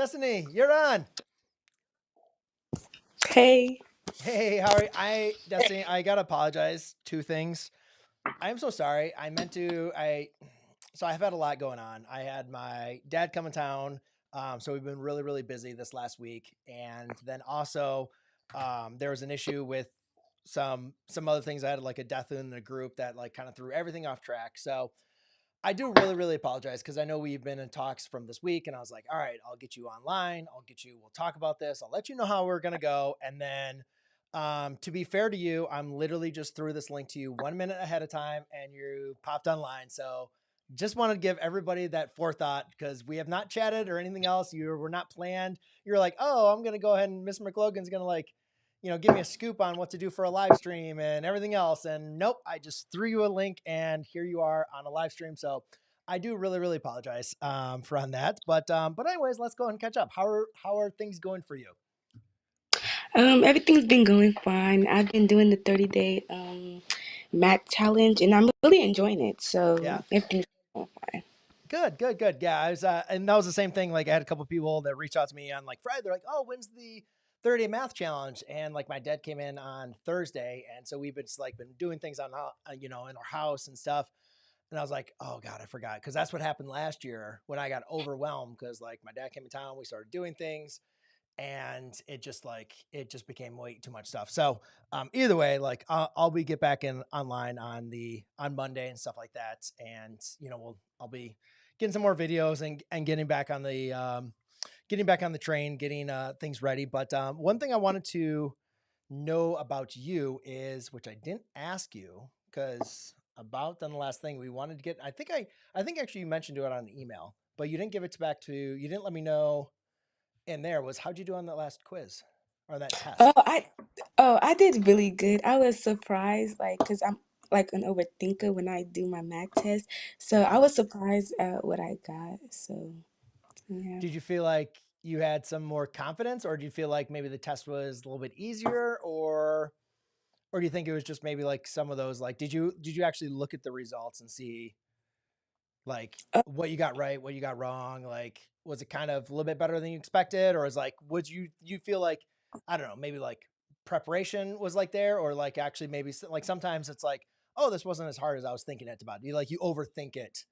Destiny, you're on. Hey. Hey, how are you? Destiny, I gotta apologize. Two things. I'm so sorry. So I've had a lot going on. I had my dad come in town. So we've been really, really busy this last week. And then also, there was an issue with some other things. I had like a death in the group that like kind of threw everything off track. So I do really, really apologize because I know we've been in talks from this week, and I was like, all right, I'll get you online. We'll talk about this. I'll let you know how we're going to go. And then, to be fair to you, I'm literally just threw this link to you 1 minute ahead of time and you popped online. So just want to give everybody that forethought because we have not chatted or anything else. You were not planned. You're like, oh, I'm going to go ahead and Miss McLogan's going to like, give me a scoop on what to do for a live stream and everything else. And nope, I just threw you a link and here you are on a live stream. So I do really, really apologize for on that. But anyways, let's go ahead and catch up. How are things going for you? Everything's been going fine. I've been doing the 30-day math challenge and I'm really enjoying it. So Yeah. everything's going fine. Good, good, good. Yeah, I was, and that was the same thing. Like, I had a couple people that reached out to me on like Friday. They're like, "Oh, when's the 30-day math challenge?" And like, my dad came in on Thursday, and so we've been just like been doing things on, in our house and stuff. And I was like, "Oh God, I forgot," because that's what happened last year when I got overwhelmed because like my dad came in town, we started doing things, and it just became way too much stuff. So either way, like I'll be get back in online on Monday and stuff like that, and I'll be getting some more videos and getting back on the train, getting things ready. But one thing I wanted to know about you is, which I didn't ask you because about on the last thing we wanted to get. I think actually you mentioned to it on the email, but you didn't give it back to you didn't let me know in there was how'd you do on that last quiz or that Oh, test? I did really good. I was surprised, like, because I'm like an overthinker when I do my math test. So Yeah. I was surprised at what I got. So yeah. Did you feel like you had some more confidence, or do you feel like maybe the test was a little bit easier, or do you think it was just maybe like some of those like did you actually look at the results and see like what you got right, what you got wrong? Like was it kind of a little bit better than you expected, or is like would you feel like I don't know, maybe like preparation was like there, or like actually maybe like sometimes it's like, oh, this wasn't as hard as I was thinking it about. You overthink it,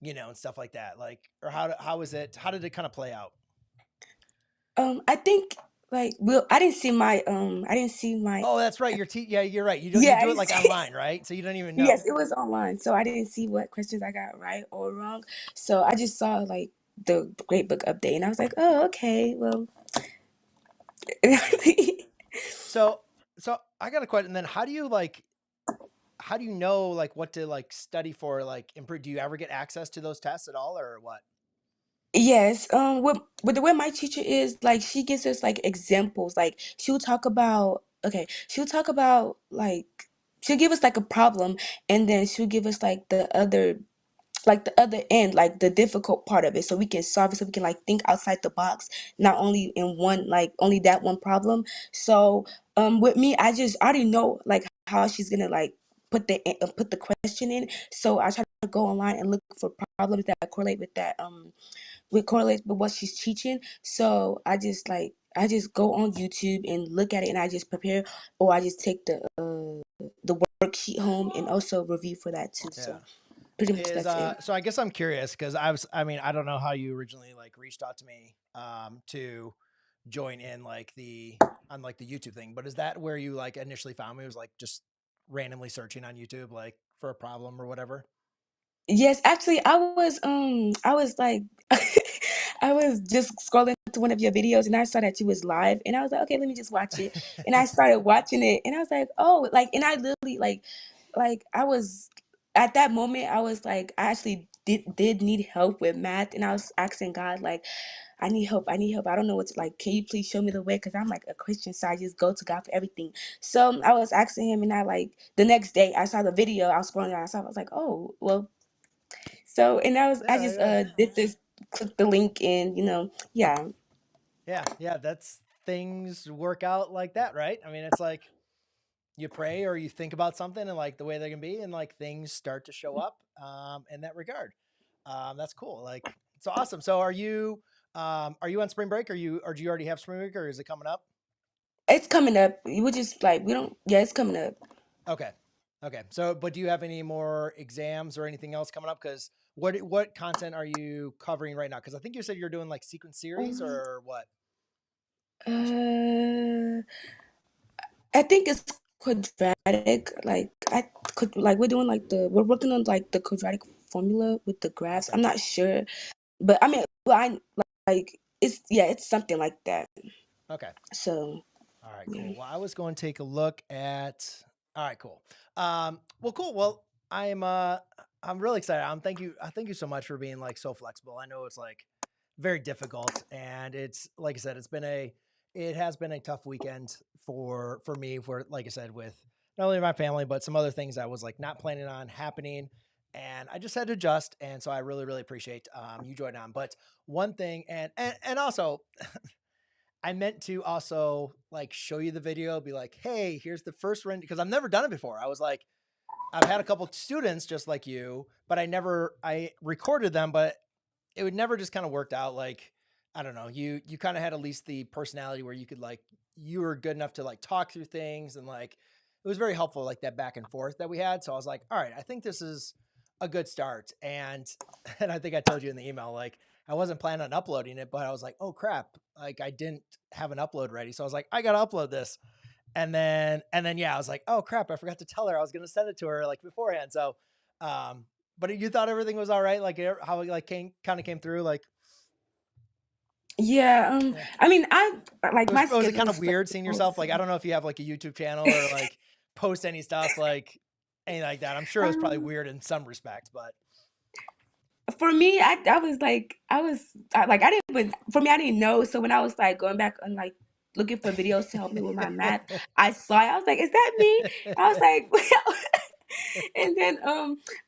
and stuff like that. Like or how is it? How did it kind of play out? I think like well, I didn't see my Oh, that's right. Yeah, you're right. You yeah, I do it didn't like see online, right? So you don't even Yes, know. it was online, so I didn't see what questions I got right or wrong. So I just saw like the Great Book update, and I was like, "Oh, okay, well." Yeah. So so I got a question. And then how do you know like what to like study for like improve? Do you ever get access to those tests at all or what? Yes, with the way my teacher is, like she gives us like examples. Like she'll talk about like she'll give us like a problem, and then she'll give us like the other end, like the difficult part of it, so we can solve it, so we can like think outside the box, not only in one like only that one problem. So with me, I already know like how she's gonna like put the question in. So I try to go online and look for problems that correlate with what she's teaching. So I just go on YouTube and look at it, and I just prepare, or I just take the worksheet home and also review for that too. Yeah. So pretty much Is that's it. so I guess I'm curious because I don't know how you originally like reached out to me to join in like the on like the YouTube thing, but is that where you like initially found me? It was like just randomly searching on YouTube like for a problem or whatever. Yes, actually, I was like, I was just scrolling to one of your videos and I saw that you was live and I was like, okay, let me just watch it. And I started watching it and I was like, oh, like, and I literally like I was at that moment, I was like, I actually did need help with math, and I was asking God like, I need help. I need help. I don't know what to like. Can you please show me the way? Because I'm like a Christian, so I just go to God for everything. So I was asking him, and I like the next day I saw the video. I was scrolling, and I was like, oh, well, so, and I Yeah, just yeah. did this, click the link, and yeah. Yeah, yeah, that's things work out like that, right? I mean, it's like you pray or you think about something and like the way they're gonna be, and like things start to show up in that regard. That's cool. Like, so awesome. So, are you? Are you on spring break? Or do you already have spring break, or is it coming up? It's coming up. We just like we don't. Yeah, it's coming up. Okay. Okay. So, but do you have any more exams or anything else coming up? Because what content are you covering right now? Because I think you said you're doing like sequence series Um, or what? uh, I think it's quadratic. Like I could like we're working on like the quadratic formula with the graphs. Okay. I'm not sure, but I mean, well, I like it's yeah, it's something like that. Okay. So All right, yeah. cool. Well, I was going to take a look at. All right, cool. Well, cool. Well, I'm really excited. Thank you. I thank you so much for being like so flexible. I know it's like very difficult, and it's like I said, it has been a tough weekend for me. For like I said, with not only my family but some other things I was like not planning on happening, and I just had to adjust. And so I really really appreciate you joining on. But one thing, and also I meant to also like show you the video, be like, hey, here's the first run because I've never done it before. I was like, I've had a couple students just like you, but I recorded them, but it would never just kind of worked out. Like, I don't know, you kind of had at least the personality where you could like you were good enough to like talk through things and like it was very helpful, like that back and forth that we had. So I was like, all right, I think this is a good start. And and I think I told you in the email, like I wasn't planning on uploading it, but I was like, oh crap, like I didn't have an upload ready. So I was like, I gotta upload this. And then yeah, I was like, oh crap, I forgot to tell her I was gonna send it to her like beforehand. So but you thought everything was all right, like how it like came through, like Yeah, yeah. I mean, I like my Was it schedule kind of is weird seeing flexible. yourself? Like, I don't know if you have like a YouTube channel or like post any stuff like anything like that. I'm sure it was probably Um, weird in some respect, but for me, I was like, like, I didn't even, for me, I didn't know. So when I was like going back and like looking for videos to help me with my math, I saw it. I was like, is that me? I was like, and then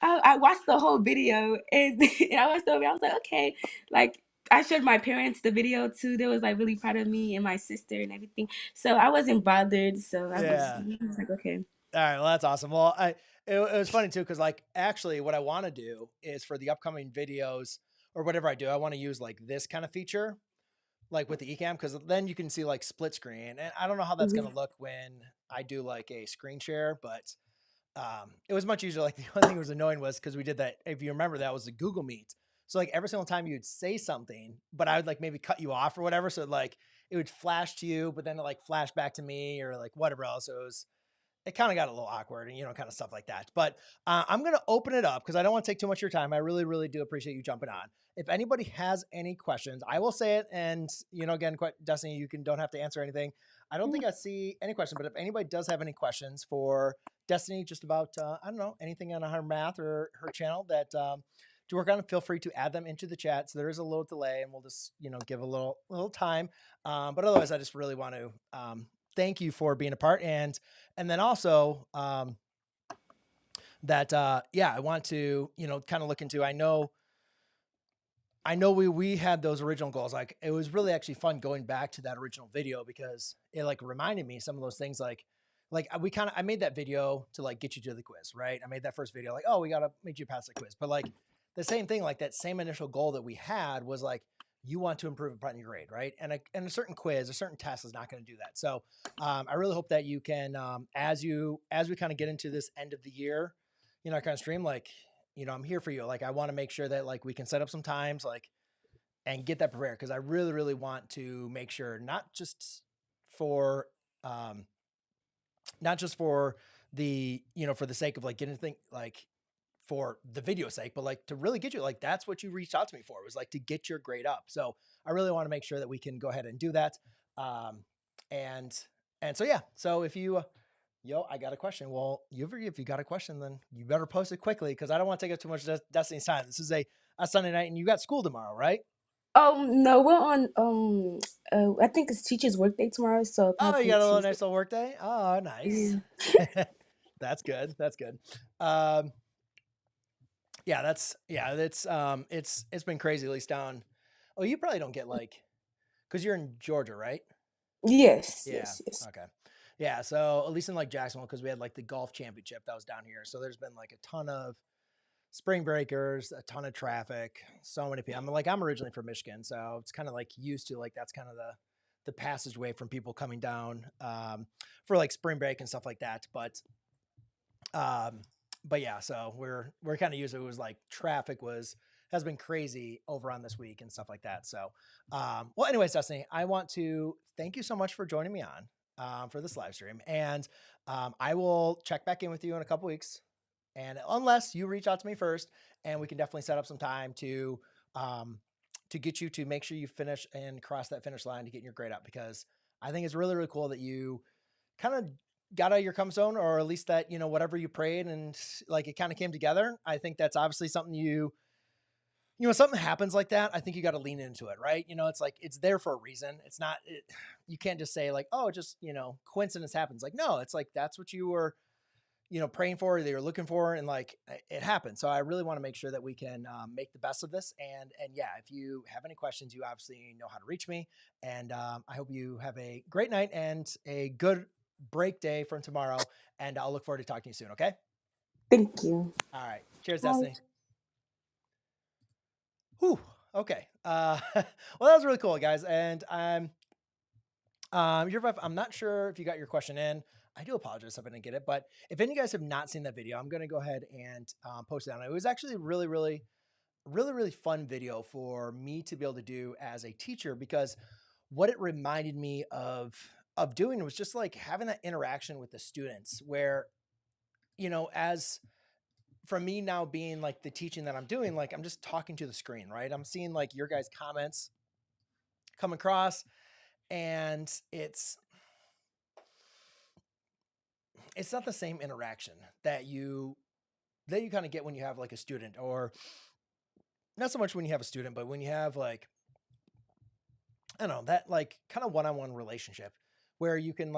I watched the whole video and, and I watched the whole video. I was like, okay, like I showed my parents the video too. They was like really proud of me and my sister and everything. So I wasn't bothered. So yeah. I was like, okay. All right, well that's awesome. Well, it was funny too because like actually what I want to do is for the upcoming videos or whatever I do, I want to use like this kind of feature like with the eCam because then you can see like split screen, and I don't know how that's gonna Mhm. look when I do like a screen share, but it was much easier. Like the only thing that was annoying was because we did that. If you remember, that was the Google Meet. So like every single time you'd say something, but I would like maybe cut you off or whatever. So like it would flash to you, but then it like flash back to me or like whatever else. So it kind of got a little awkward and kind of stuff like that. But I'm going to open it up because I don't want to take too much of your time. I really, really do appreciate you jumping on. If anybody has any questions, I will say it. And again, Destiny, you don't have to answer anything. I don't think I see any question, but if anybody does have any questions for Destiny, just about I don't know anything on her math or her channel that to work on, feel free to add them into the chat. So there is a little delay, and we'll just give a little time. But otherwise, I just really want to thank you for being a part and then also that yeah, I want to kind of look into. I know we had those original goals. Like it was really actually fun going back to that original video because it like reminded me some of those things. Like we kind of I made that video to like get you to the quiz, right? I made that first video like, oh, we gotta make you pass the quiz. But like the same thing, like that same initial goal that we had was like you want to improve upon your grade, right? And a certain quiz, a certain test is not going to do that. So I really hope that you can as we kind of get into this end of the year, kind of stream like I'm here for you. Like I want to make sure that like we can set up some times like and get that prepared because I really, really want to make sure for um not just for the for the sake of like getting thing like for the video sake, but like to really get you like that's what you reached out to me for was like to get your grade up. So I really want to make sure that we can go ahead and do that. Um and and so yeah, so if you yo, I got a question. Well, if you got a question, then you better post it quickly because I don't want to take up too much Destiny's time. This is a Sunday night, and you got school tomorrow, right? No, we're on I think it's teacher's workday tomorrow, so Oh, you probably got a little Tuesday. nice little work day. Oh, nice. Yeah. That's good. That's good. Um, yeah, it's been crazy at least down. Oh, you probably don't get like because you're in Georgia, right? Yes, Yeah. yes, yes. Okay. Yeah. So at least in like Jacksonville, because we had like the golf championship that was down here. So there's been like a ton of spring breakers, a ton of traffic, so many people. I'm originally from Michigan, so it's kind of like used to like that's kind of the passageway from people coming down for like spring break and stuff like that. Um, but yeah, so we're kind of used to it was like traffic has been crazy over on this week and stuff like that. So well, anyways, Destiny, I want to thank you so much for joining me on for this live stream. And I will check back in with you in a couple weeks. And unless you reach out to me first, and we can definitely set up some time um, to get you to make sure you finish and cross that finish line to get your grade up, because I think it's really, really cool that you kind of got out of your comfort zone, or at least that, whatever you prayed and like it kind of came together. I think that's obviously something something happens like that. I think you got to lean into it, right? It's like, it's there for a reason. It's not, you can't just say like, oh, just, coincidence happens. Like, no, it's like, that's what you were, praying for, they were looking for, and like it happened. So I really want to make sure that we can make the best of this. And yeah, if you have any questions, you obviously know how to reach me. And I hope you have a great night and a good break day from tomorrow. And I'll look forward to talking to you soon. Okay. Thank you. All right. Cheers, Bye. Destiny. Whew. Okay. Well, that was really cool, guys. And I'm not sure if you got your question in. I do apologize if I didn't get it, but if any of you guys have not seen that video, I'm going to go ahead and post it on. It was actually really, really, really, really fun video for me to be able to do as a teacher, because what it reminded me of doing was just like having that interaction with the students where, as from me now being like the teaching that I'm doing, like I'm just talking to the screen, right? I'm seeing like your guys' comments come across, and it's not the same interaction that you kind of get when you have like a student, or not so much when you have a student, but when you have like, I don't know, that like kind of one-on-one relationship where you can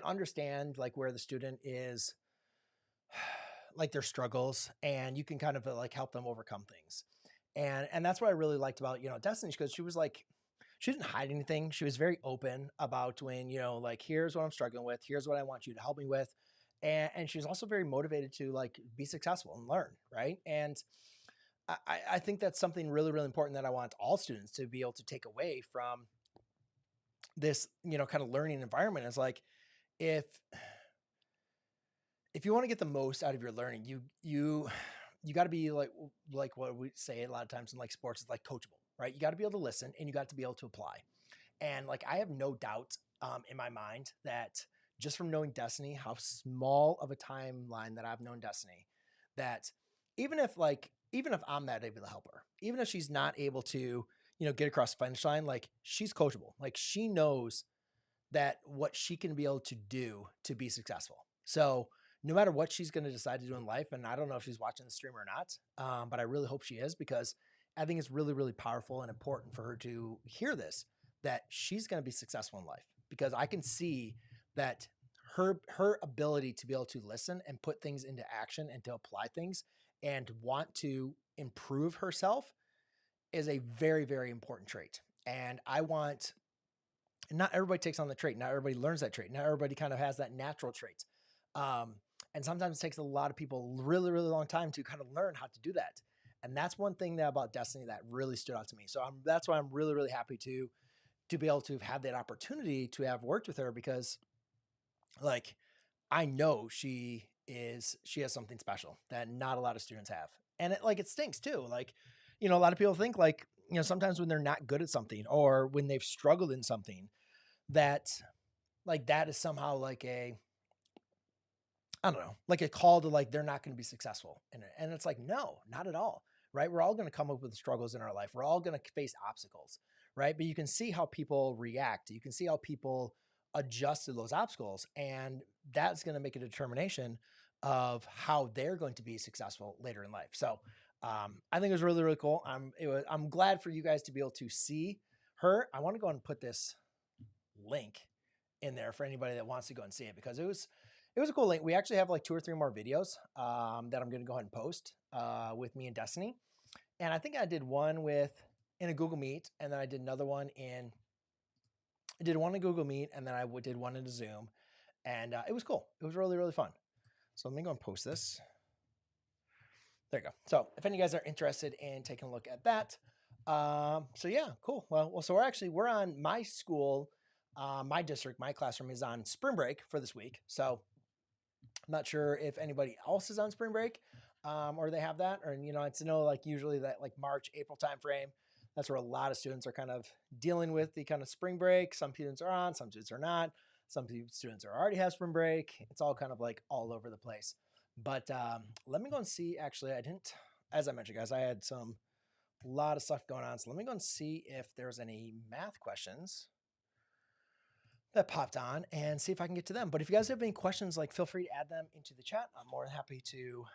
understand like where the student is, like their struggles, and you can kind of like help them overcome things. And that's what I really liked about, Destiny, because she didn't hide anything. She was very open about when, like, here's what I'm struggling with. Here's what I want you to help me with. And she was also very motivated to like be successful and learn. Right. And I think that's something really, really important that I want all students to be able to take away from this, kind of learning environment, is like, if, if you want to get the most out of your learning, you got to be like what we say a lot of times in like sports is like coachable, right? You got to be able to listen, and you got to be able to apply. And like, I have no doubt in my mind that just from knowing Destiny, how small of a timeline that I've known Destiny, that even if I'm not able to help her, even if she's not able to, get across the finish line, like she's coachable. Like she knows that what she can be able to do to be successful. So no matter what she's going to decide to do in life, and I don't know if she's watching the stream or not, but I really hope she is, because I think it's really, really powerful and important for her to hear this, that she's going to be successful in life, because I can see that her ability to be able to listen and put things into action and to apply things and want to improve herself is a very, very important trait. And I want, not everybody takes on the trait. Not everybody learns that trait. Not everybody kind of has that natural trait. Um, and sometimes it takes a lot of people really, really long time to kind of learn how to do that. And that's one thing that about Destiny that really stood out to me. So that's why I'm really, really happy to be able to have that opportunity to have worked with her, because like, I know she has something special that not a lot of students have. And it stinks too. Like, a lot of people think like, sometimes when they're not good at something, or when they've struggled in something, that like that is somehow like I don't know, like a call to like they're not going to be successful in it. And it's like, no, not at all. Right? We're all going to come up with struggles in our life. We're all going to face obstacles, right? But you can see how people react. You can see how people adjust to those obstacles, and that's going to make a determination of how they're going to be successful later in life. So I think it was really, really cool. I'm glad for you guys to be able to see her. I want to go and put this link in there for anybody that wants to go and see it, because it was a cool link. We actually have like 2 or 3 more videos that I'm going to go ahead and post with me and Destiny. And I think I did one in a Google Meet, and then I did another one I did one in Google Meet, and then I did one in a Zoom, and it was cool. It was really, really fun. So let me go and post this. There you go. So if any of you guys are interested in taking a look at that, so yeah, cool. Well, so we're on my school, my district, my classroom is on spring break for this week. So I'm not sure if anybody else is on spring break, or they have that, or it's like usually that like March, April timeframe. That's where a lot of students are kind of dealing with the kind of spring break. Some students are on, some students are not. Some students are already have spring break. It's all kind of like all over the place. But let me go and see. Actually, I didn't, as I mentioned, guys, I had a lot of stuff going on. So let me go and see if there's any math questions that popped on and see if I can get to them. But if you guys have any questions, like feel free to add them into the chat. I'm more than happy to